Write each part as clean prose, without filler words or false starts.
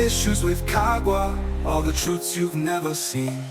issues with Kagwa, all the truths you've never seen.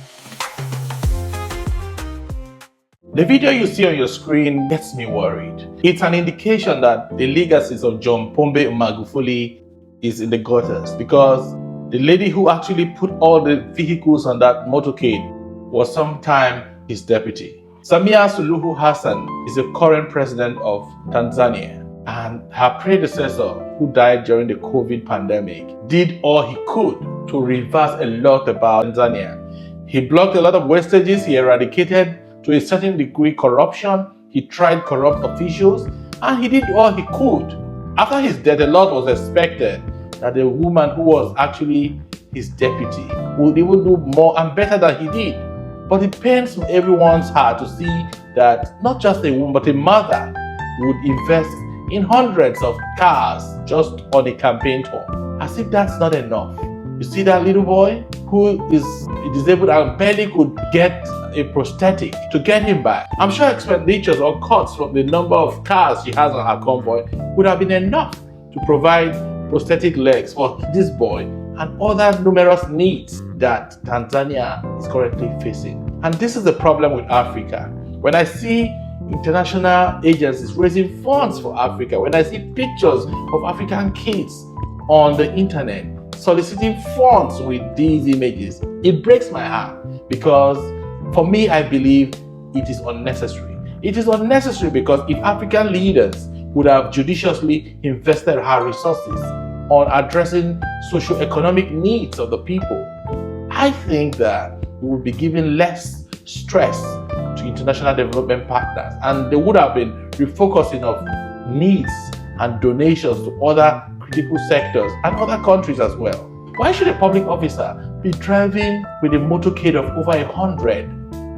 The video you see on your screen gets me worried. It's an indication that the legacies of John Pombe Magufuli is in the gutters, because the lady who actually put all the vehicles on that motorcade was sometime his deputy. Samia Suluhu Hassan is the current president of Tanzania, and her predecessor, who died during the COVID pandemic, did all he could to reverse a lot about Tanzania. He blocked a lot of wastages, he eradicated to a certain degree corruption, he tried corrupt officials, and he did all he could. After his death, a lot was expected that the woman who was actually his deputy would even do more and better than he did. But it pains everyone's heart to see that not just a woman, but a mother would invest in hundreds of cars just on a campaign tour, as if that's not enough. You see that little boy who is disabled and barely could get a prosthetic to get him back. I'm sure expenditures or cuts from the number of cars she has on her convoy would have been enough to provide prosthetic legs for this boy and other numerous needs that Tanzania is currently facing. And this is the problem with Africa. When I see international agencies raising funds for Africa, when I see pictures of African kids on the internet soliciting funds with these images, it breaks my heart, because for me, I believe it is unnecessary. It is unnecessary because if African leaders would have judiciously invested our resources on addressing socio-economic needs of the people, I think that we would be giving less stress to international development partners, and they would have been refocusing of needs and donations to other critical sectors and other countries as well. Why should a public officer be driving with a motorcade of over 100?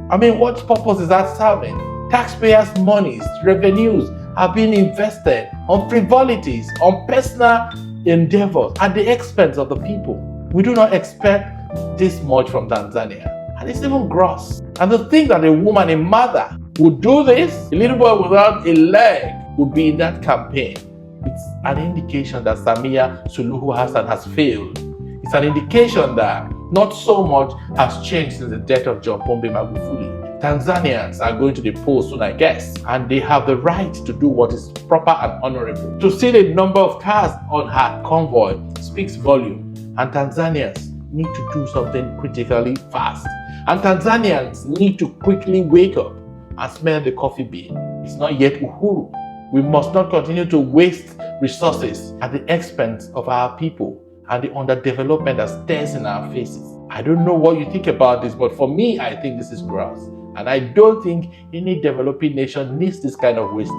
I mean, what purpose is that serving? Taxpayers' monies, revenues are being invested on frivolities, on personal endeavors at the expense of the people. We do not expect this much from Tanzania, and it's even gross. And to think that a woman, a mother, would do this, a little boy without a leg would be in that campaign. It's an indication that Samia Suluhu Hassan has failed. It's an indication that not so much has changed since the death of John Pombe Magufuli. Tanzanians are going to the polls soon, I guess, and they have the right to do what is proper and honorable. To see the number of cars on her convoy speaks volume, and Tanzanians need to do something critically fast. And Tanzanians need to quickly wake up and smell the coffee bean. It's not yet Uhuru. We must not continue to waste resources at the expense of our people and the underdevelopment that stares in our faces. I don't know what you think about this, but for me, I think this is gross. And I don't think any developing nation needs this kind of wastage.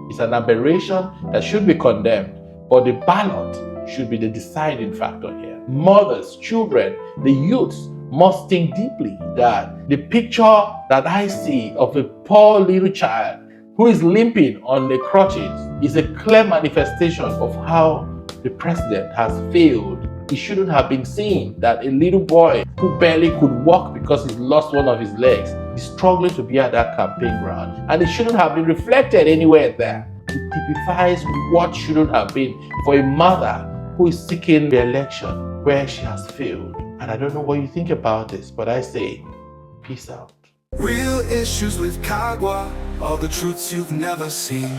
It's an aberration that should be condemned, but the ballot should be the deciding factor here. Mothers, children, the youths must think deeply that the picture that I see of a poor little child who is limping on the crutches is a clear manifestation of how the president has failed. It shouldn't have been seen that a little boy who barely could walk because he's lost one of his legs is struggling to be at that campaign ground, and it shouldn't have been reflected anywhere there. It typifies what shouldn't have been for a mother who is seeking re-election where she has failed. And I don't know what you think about this, but I say, peace out. Real issues with Kagwa, all the truths you've never seen.